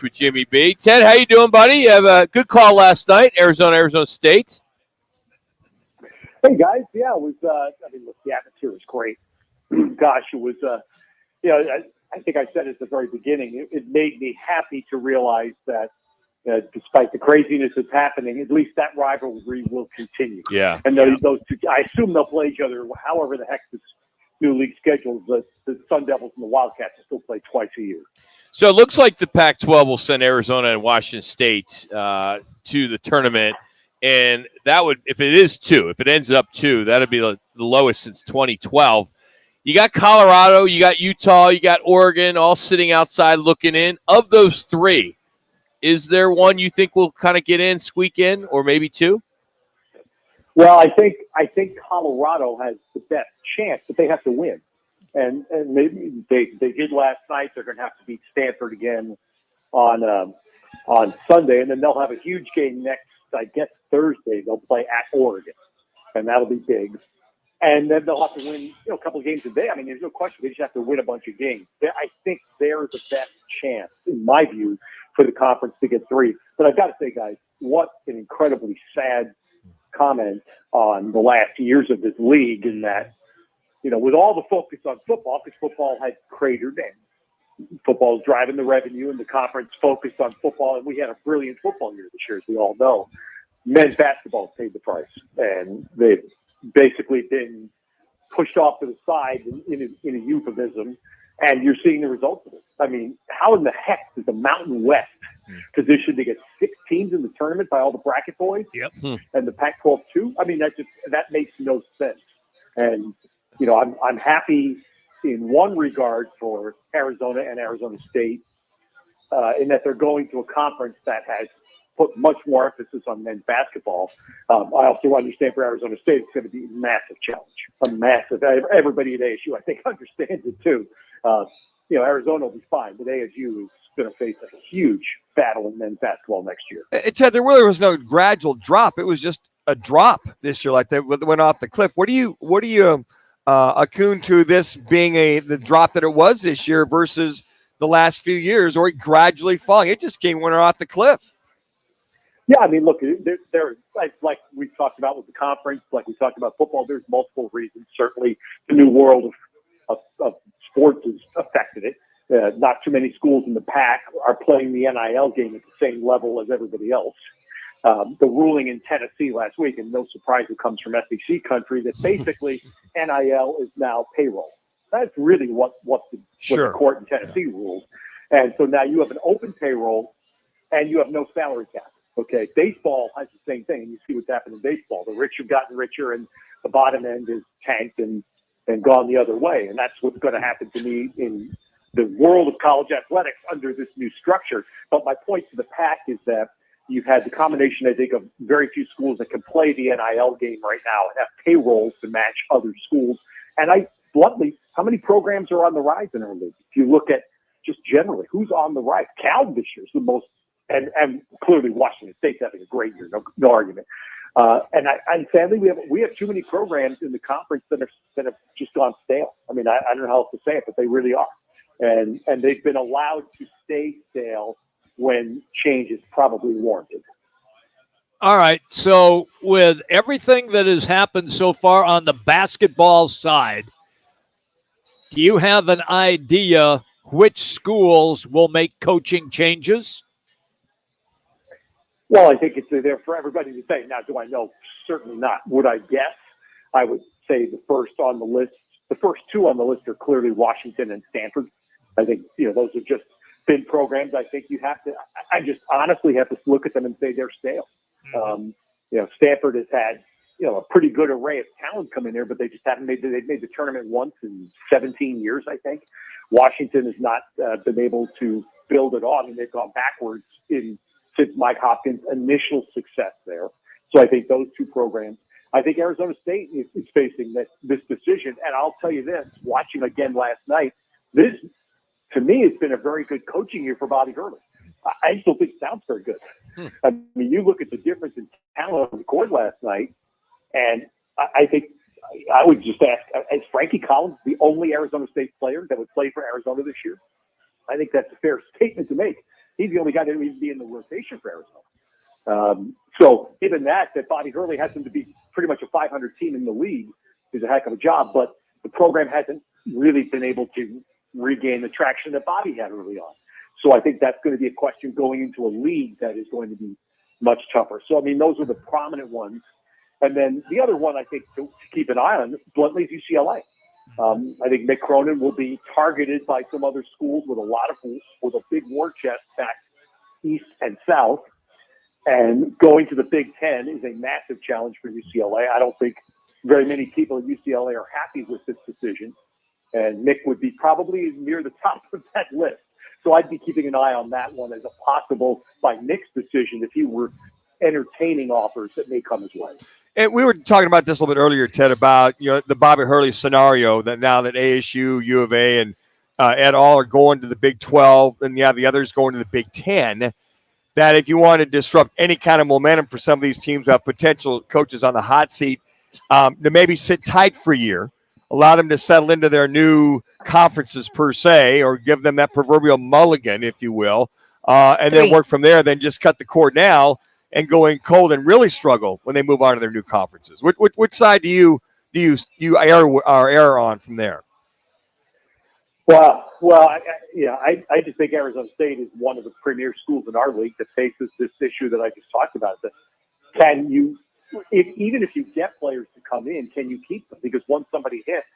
with Jimmy B. Ted, how you doing, buddy? You have a good call last night, Arizona State. Hey, guys. Yeah, it was, look, the atmosphere was great. Gosh, it was, I think I said at the very beginning, it made me happy to realize that despite the craziness that's happening, at least that rivalry will continue. Yeah. And those two, I assume they'll play each other however the heck this new league schedules. The Sun Devils and the Wildcats will still play twice a year. So it looks like the Pac-12 will send Arizona and Washington State to the tournament. And that would, if it ends up 2, that would be the lowest since 2012. You got Colorado, you got Utah, you got Oregon, all sitting outside looking in. Of those 3, is there one you think will kind of get in, squeak in, or maybe 2? Well, I think Colorado has the best chance, but they have to win. And maybe they did last night. They're going to have to beat Stanford again on Sunday, and then they'll have a huge game next, I guess, Thursday. They'll play at Oregon, and that'll be big. And then they'll have to win, a couple of games a day. I mean, there's no question. They just have to win a bunch of games. I think they're the best chance, in my view, for the conference to get 3. But I've got to say, guys, what an incredibly sad comment on the last years of this league, in that, with all the focus on football, because football had cratered and football is driving the revenue, and the conference focused on football, and we had a brilliant football year this year, as we all know. Men's basketball paid the price, and they've basically been pushed off to the side in a euphemism, and you're seeing the results of it. I mean, how in the heck is the Mountain West positioned to get 6 teams in the tournament by all the bracket boys? Yep. And the Pac-12 too? I mean, that makes no sense. And I'm happy in one regard for Arizona and Arizona State in that they're going to a conference that has put much more emphasis on men's basketball. I also understand for Arizona State, it's going to be a massive challenge. Everybody at ASU, I think, understands it too. Arizona will be fine, but ASU is going to face a huge battle in men's basketball next year. Ted, there really was no gradual drop. It was just a drop this year, like they went off the cliff. What do you attune to this being the drop that it was this year versus the last few years, or gradually falling? It just went off the cliff. Yeah, I mean, look, there like we talked about with the conference, like we talked about football, there's multiple reasons. Certainly the new world of sports has affected it. Not too many schools in the Pac are playing the NIL game at the same level as everybody else. The ruling in Tennessee last week, and no surprise it comes from SEC country, that basically NIL is now payroll. That's really what the court in Tennessee ruled. And so now you have an open payroll and you have no salary cap. Okay, baseball has the same thing, and you see what's happened in baseball. The rich have gotten richer, and the bottom end is tanked and gone the other way. And that's what's going to happen to me in the world of college athletics under this new structure. But my point to the Pac is that you've had the combination, I think, of very few schools that can play the NIL game right now and have payrolls to match other schools. And bluntly, how many programs are on the rise in our league? If you look at just generally, who's on the rise? Cal this year is the most. And clearly Washington State's having a great year, no argument. And sadly, we have too many programs in the conference that have just gone stale. I mean, I don't know how else to say it, but they really are. And they've been allowed to stay stale when change is probably warranted. All right. So with everything that has happened so far on the basketball side, do you have an idea which schools will make coaching changes? Well, I think it's there for everybody to say. Now, do I know? Certainly not. Would I guess? I would say the first 2 on the list are clearly Washington and Stanford. I think, those have just been programs. I think I just honestly have to look at them and say they're stale. Stanford has had, a pretty good array of talent come in there, but they just haven't they've made the tournament once in 17 years, I think. Washington has not been able to build it on, and they've gone backwards since Mike Hopkins' initial success there. So I think those 2 programs. I think Arizona State is facing this decision. And I'll tell you this, watching again last night, this, to me, has been a very good coaching year for Bobby Hurley. I still think it sounds very good. I mean, you look at the difference in talent on the court last night, and I think I would just ask, is Frankie Collins the only Arizona State player that would play for Arizona this year? I think that's a fair statement to make. he's the only guy that would even be in the rotation for Arizona. So given that Bobby Hurley has them to be pretty much a 500 team in the league is a heck of a job, but the program hasn't really been able to regain the traction that Bobby had early on. So I think that's going to be a question going into a league that is going to be much tougher. So, I mean, those are the prominent ones. And then the other one I think to keep an eye on, bluntly, is UCLA. I think Mick Cronin will be targeted by some other schools with a big war chest back east and south. And going to the Big Ten is a massive challenge for UCLA. I don't think very many people at UCLA are happy with this decision. And Mick would be probably near the top of that list. So I'd be keeping an eye on that one as a possible, by Mick's decision, if he were entertaining offers that may come his way. And we were talking about this a little bit earlier, Ted, about the Bobby Hurley scenario, that now that ASU, U of A, and et al. Are going to the Big 12, and the others going to the Big 10, that if you want to disrupt any kind of momentum for some of these teams who have potential coaches on the hot seat, to maybe sit tight for a year, allow them to settle into their new conferences per se, or give them that proverbial mulligan, if you will, and then work from there, then just cut the cord now and go in cold and really struggle when they move on to their new conferences. Which side do you err on from there? Well, I just think Arizona State is one of the premier schools in our league that faces this issue that I just talked about. That can you, even if you get players to come in, can you keep them? Because once somebody hits,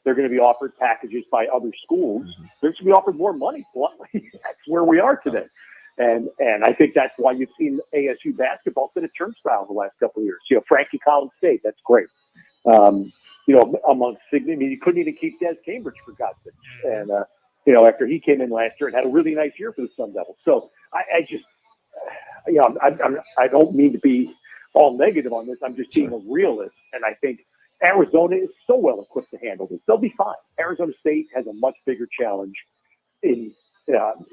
they're going to be offered packages by other schools. They're going to be offered more money. Bluntly, that's where we are today. And I think that's why you've seen ASU basketball set a turnstile the last couple of years. Frankie Collins State, that's great. Amongst Signet, you couldn't even keep Des Cambridge, for God's sake. And, after he came in last year and had a really nice year for the Sun Devils. So I don't mean to be all negative on this. I'm just being a realist. And I think Arizona is so well equipped to handle this. They'll be fine. Arizona State has a much bigger challenge in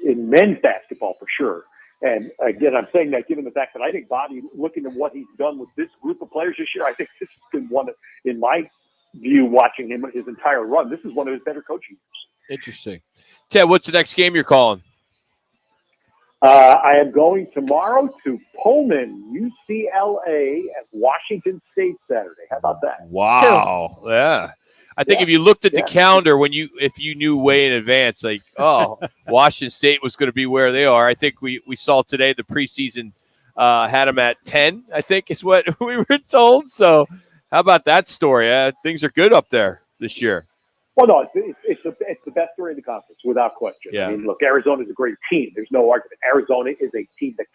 men's basketball for sure. And again, I'm saying that given the fact that I think Bobby, looking at what he's done with this group of players this year, I think this has been one of, in my view, watching him his entire run, this is one of his better coaching years. Interesting. Ted, what's the next game you're calling? I am going tomorrow to Pullman, UCLA at Washington State Saturday. How about that? Wow. Yeah. I think if you looked at the calendar if you knew way in advance, like, Washington State was going to be where they are. I think we saw today the preseason had them at 10, I think is what we were told. So how about that story? Things are good up there this year. Well, no, it's the best story in the conference, without question. Yeah. I mean, look, Arizona is a great team. There's no argument. Arizona is a team that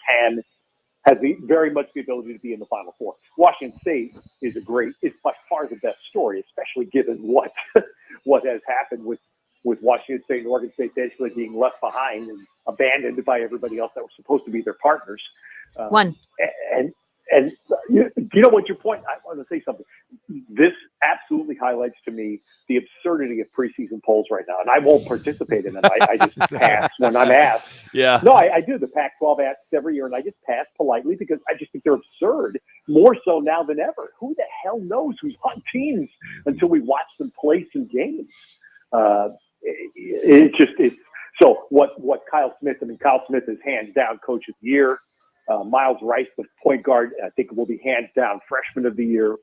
has very much the ability to be in the Final Four. Washington State is by far the best story, especially given what has happened with Washington State and Oregon State basically being left behind and abandoned by everybody else that was supposed to be their partners. And you know what your point? I want to say something. This absolutely highlights to me the absurdity of preseason polls right now, and I won't participate in them. I just pass when I'm asked. Yeah. No, I do. The Pac-12 asks every year, and I just pass politely because I just think they're absurd, more so now than ever. Who the hell knows who's on teams until we watch them play some games? So what Kyle Smith, Kyle Smith is hands down coach of the year. Miles Rice, the point guard, I think will be hands down freshman of the year.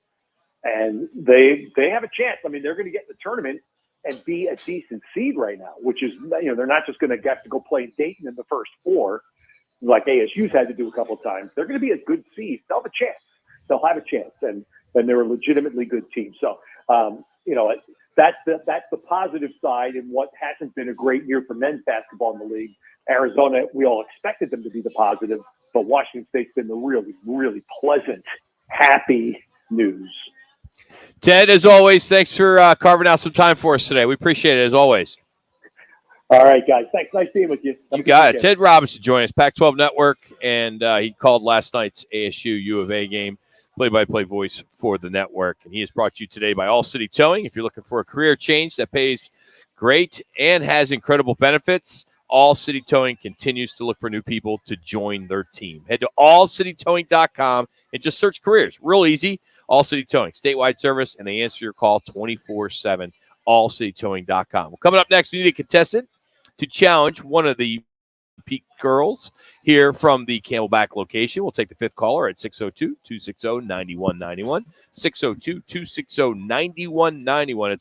And they have a chance. I mean, they're going to get in the tournament and be a decent seed right now, which is, they're not just going to get to go play Dayton in the first four like ASU's had to do a couple of times. They're going to be a good seed. They'll have a chance. They'll have a chance. And they're a legitimately good team. So, that's the positive side in what hasn't been a great year for men's basketball in the league. Arizona, we all expected them to be the positive, but Washington State's been the really, really pleasant, happy news. Ted, as always, thanks for carving out some time for us today. We appreciate it, as always. All right, guys. Thanks. Nice being with you. You got it. Ted Robinson joined us, Pac-12 Network, and he called last night's ASU U of A game, play-by-play voice for the network. And he is brought to you today by All City Towing. If you're looking for a career change that pays great and has incredible benefits, All City Towing continues to look for new people to join their team. Head to allcitytowing.com and just search careers. Real easy. All City Towing, statewide service, and they answer your call 24/7. Allcitytowing.com. Well, coming up next, we need a contestant to challenge one of the Peak girls here from the Camelback location. We'll take the fifth caller at 602-260-9191. 602-260-9191. It's our